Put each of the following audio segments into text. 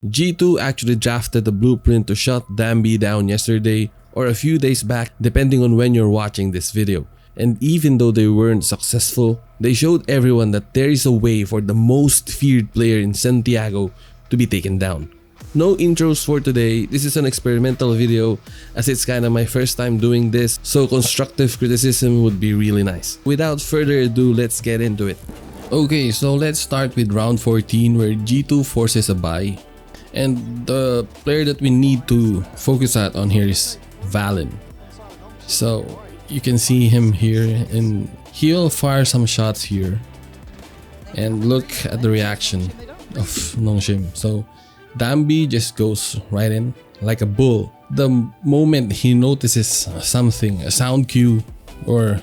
G2 actually drafted the blueprint to shut Dambi down yesterday or a few days back depending on when you're watching this video. And even though they weren't successful, they showed everyone that there is a way for the most feared player in Santiago to be taken down. No intros for today. This is an experimental video as it's kinda my first time doing this, so constructive criticism would be really nice. Without further ado, let's get into it. Okay, so let's start with round 14 where G2 forces a buy. And the player that we need to focus on here is Valen. So you can see him here and he'll fire some shots here. And look at the reaction of Nongshim. So Dambi just goes right in like a bull. The moment he notices something, a sound cue, or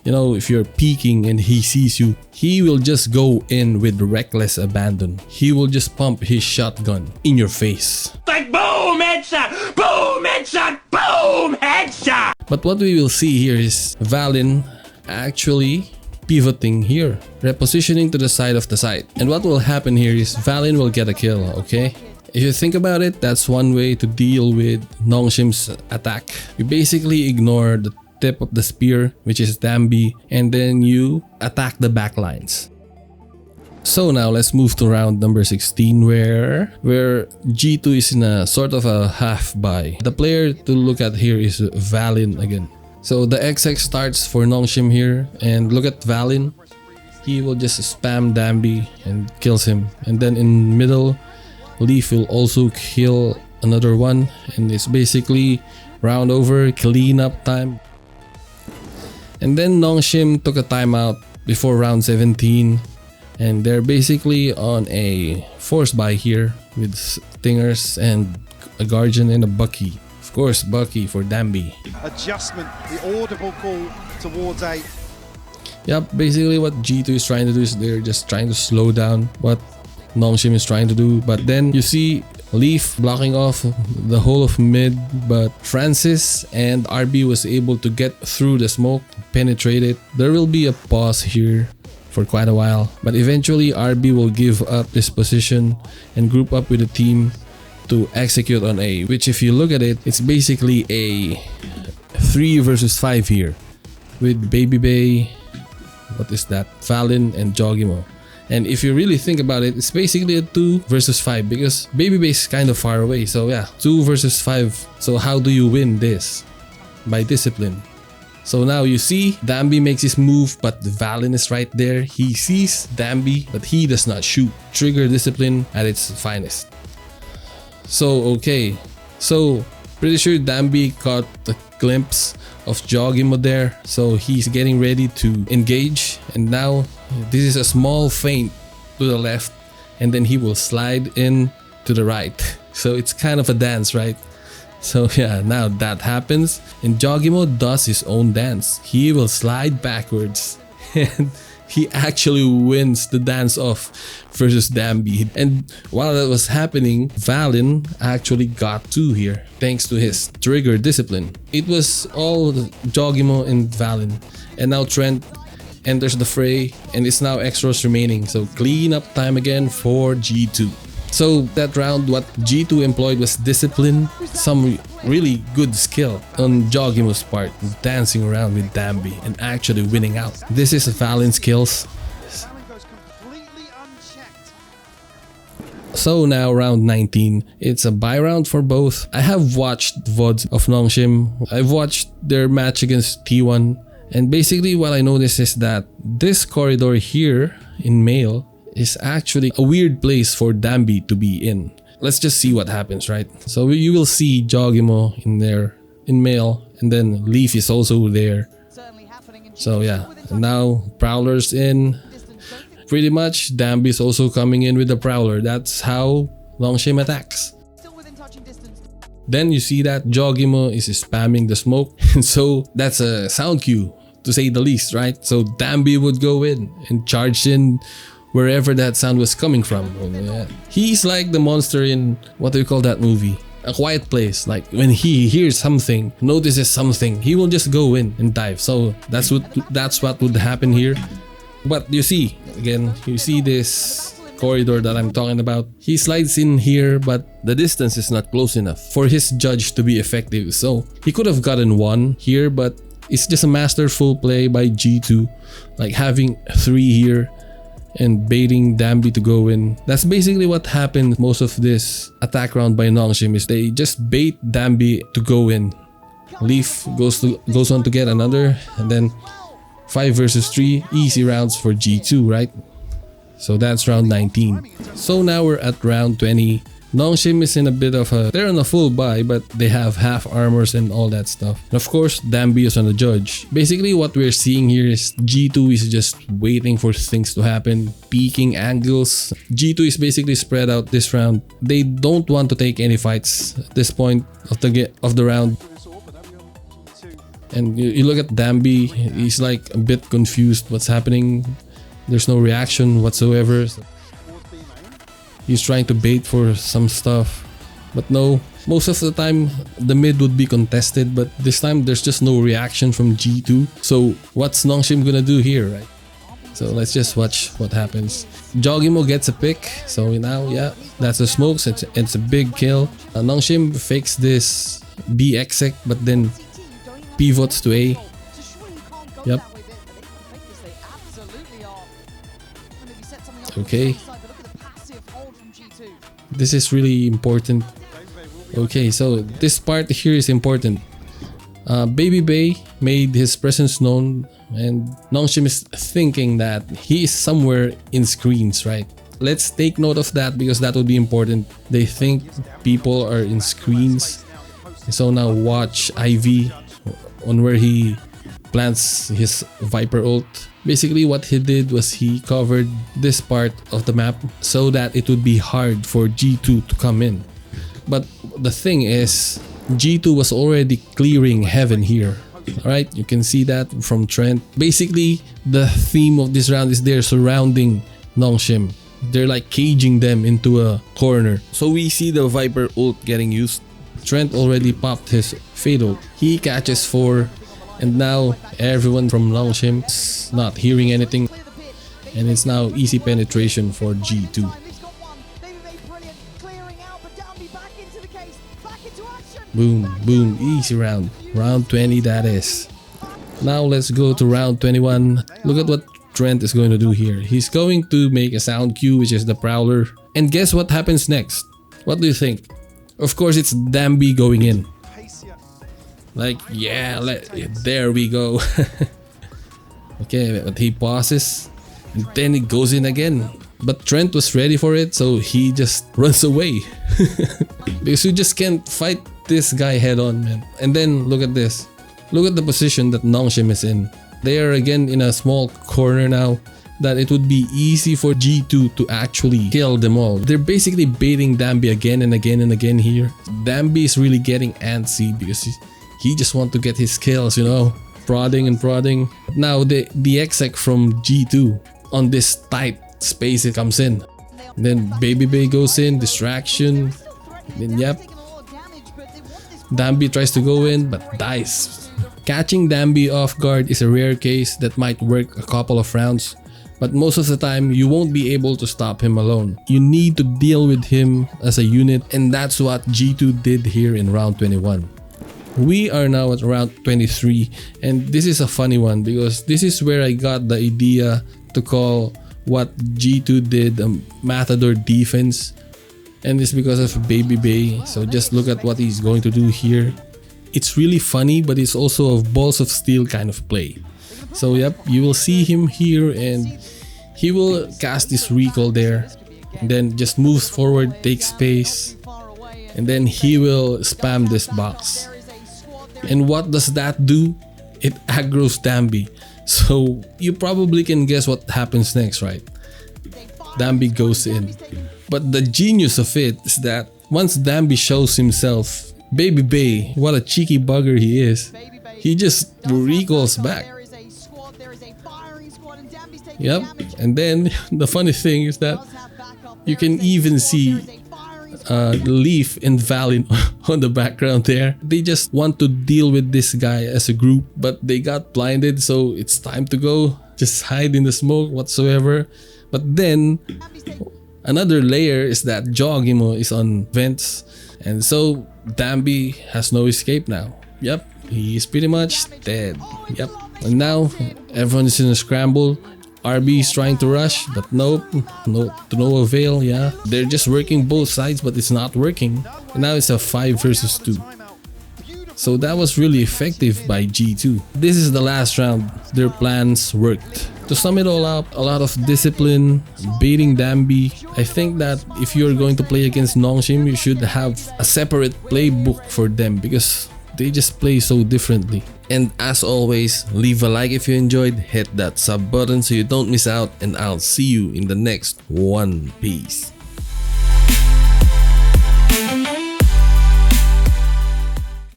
you know, if you're peeking and he sees you, he will just go in with reckless abandon. He will just pump his shotgun in your face. Like boom, headshot, boom, headshot, boom, headshot. But what we will see here is Valen actually pivoting here, repositioning to the side of the site. And what will happen here is Valen will get a kill, okay? If you think about it, that's one way to deal with Nongshim's attack. You basically ignore the tip of the spear, which is Dambi, and then you attack the backlines. So now let's move to round number 16 where G2 is in a sort of a half buy. The player to look at here is Valen again. So the XX starts for Nongshim here, and look at Valen. He will just spam Dambi and kills him, and then in middle, Leaf will also kill another one, and it's basically round over, clean up time. And then Nongshim took a timeout before round 17, and they're basically on a force buy here with Stingers and a Guardian and a Bucky. Of course, Bucky for Dambi. Adjustment, the audible call towards A. Yep, basically what G2 is trying to do is they're just trying to slow down what Nongshim is trying to do. But then you see Leaf blocking off the whole of mid, but Francis and RB was able to get through the smoke, penetrate it. There will be a pause here for quite a while, but eventually RB will give up this position and group up with the team to execute on A, which if you look at it, it's basically a 3 versus 5 here with Baby Bay, what is that, Valen and Jogimo. And if you really think about it, it's basically a 2 versus 5 because Baby Bay is kind of far away. So yeah, 2 versus 5. So how do you win this? By discipline. So now you see Dambi makes his move, but Valen is right there. He sees Dambi, but he does not shoot. Trigger discipline at its finest. So okay, so pretty sure Dambi caught the glimpse of Jogimo there, so he's getting ready to engage, and now this is a small feint to the left and then he will slide in to the right. So it's kind of a dance, right? So yeah, now that happens and Jogimo does his own dance. He will slide backwards and he actually wins the dance off versus Dambi. And while that was happening, Valen actually got 2 here thanks to his trigger discipline. It was all Jogimo and Valen, and now Trent enters the fray and it's now Extros remaining. So clean up time again for G2. So that round, what G2 employed was discipline, some really good skill on Jogimo's part, dancing around with Dambi and actually winning out. This is Valen's skills. So now round 19, it's a buy round for both. I have watched VODs of Nongshim. I've watched their match against T1, and basically what I noticed is that this corridor here in male is actually a weird place for Dambi to be in. Let's just see what happens, right? So you will see Jogimo in there in male, and then Leaf is also there. So yeah, and now Prowler's in. Pretty much Dambi is also coming in with the Prowler. That's how Nongshim attacks. Then you see that Jogimo is spamming the smoke, and so that's a sound cue to say the least, right? So Dambi would go in and charge in wherever that sound was coming from. Yeah. He's like the monster in, what do you call that movie? A Quiet Place. Like when he hears something, notices something, he will just go in and dive. So that's what would happen here. But you see, again, you see this corridor that I'm talking about. He slides in here, but the distance is not close enough for his judge to be effective. So he could have gotten 1 here, but it's just a masterful play by G2, like having 3 here and baiting Dambi to go in. That's basically what happened most of this attack round by Nongshim, is they just bait Dambi to go in. Leaf goes on to get another, and then 5 versus 3, easy rounds for G2, right? So that's round 19. So now we're at round 20. Nongshim is in a bit of a... They're on a full buy, but they have half armors and all that stuff. And of course, Dambi is on the judge. Basically, what we're seeing here is G2 is just waiting for things to happen, peeking angles. G2 is basically spread out this round. They don't want to take any fights at this point of the round. And you look at Dambi, he's like a bit confused what's happening. There's no reaction whatsoever. He's trying to bait for some stuff, but no. Most of the time, the mid would be contested, but this time there's just no reaction from G2. So what's Nongshim gonna do here, right? So let's just watch what happens. Jogimo gets a pick, so now, yeah, that's a smoke. It's a big kill. Nongshim fakes this B exec, but then pivots to A. Yep. Okay. This is really important. Okay, so this part here is important. Baby Bay made his presence known, and Nongshim is thinking that he is somewhere in screens, right? Let's take note of that because that would be important. They think people are in screens. So now watch IV on where he plants his Viper ult. Basically what he did was he covered this part of the map so that it would be hard for G2 to come in. But the thing is, G2 was already clearing heaven here. Alright, you can see that from Trent. Basically, the theme of this round is they're surrounding Nongshim. They're like caging them into a corner. So we see the Viper ult getting used. Trent already popped his Fatal. He catches 4. And now everyone from Nongshim is not hearing anything, and it's now easy penetration for G2. Boom, boom, easy round. Round 20 that is. Now let's go to round 21. Look at what Trent is going to do here. He's going to make a sound cue, which is the Prowler. And guess what happens next? What do you think? Of course, it's Dambi going in. Like, yeah, there we go. Okay, but he pauses and then he goes in again. But Trent was ready for it, so he just runs away. Because you just can't fight this guy head on, man. And then look at this. Look at the position that Nongshim is in. They are again in a small corner now that it would be easy for G2 to actually kill them all. They're basically baiting Dambi again and again and again here. Dambi is really getting antsy because he just wants to get his kills, you know, prodding and prodding. Now the exec from G2 on this tight space it comes in. Then Baby Bay goes in, distraction. Then yep. Dambi tries to go in but dies. Catching Dambi off guard is a rare case that might work a couple of rounds. But most of the time, you won't be able to stop him alone. You need to deal with him as a unit, and that's what G2 did here in round 21. We are now at round 23, and this is a funny one because this is where I got the idea to call what G2 did a Matador defense, and it's because of Baby Bay. So just look at what he's going to do here. It's really funny, but it's also a balls of steel kind of play. So yep, you will see him here and he will cast this recall there, and then just moves forward, takes space, and then he will spam this box. And what does that do? It aggroes Dambi. So you probably can guess what happens next, right? Dambi goes in. But the genius of it is that once Dambi shows himself, Baby Bay, what a cheeky bugger he is, he just recalls back. Yep, and then the funny thing is that you can even see Leaf and Valley on the background there. They just want to deal with this guy as a group, but they got blinded, so it's time to go. Just hide in the smoke whatsoever. But then Another layer is that Joagimo is on vents, and so Dambi has no escape now. Yep, he is pretty much dead. Yep. And now everyone is in a scramble. RB is trying to rush, but nope, to no avail. Yeah, they're just working both sides, but it's not working. And now it's a 5 versus 2. So that was really effective by G2. This is the last round. Their plans worked. To sum it all up, a lot of discipline, baiting Dambi. I think that if you're going to play against Nongshim, you should have a separate playbook for them because they just play so differently. And as always, leave a like if you enjoyed, hit that sub button so you don't miss out, and I'll see you in the next one. Peace.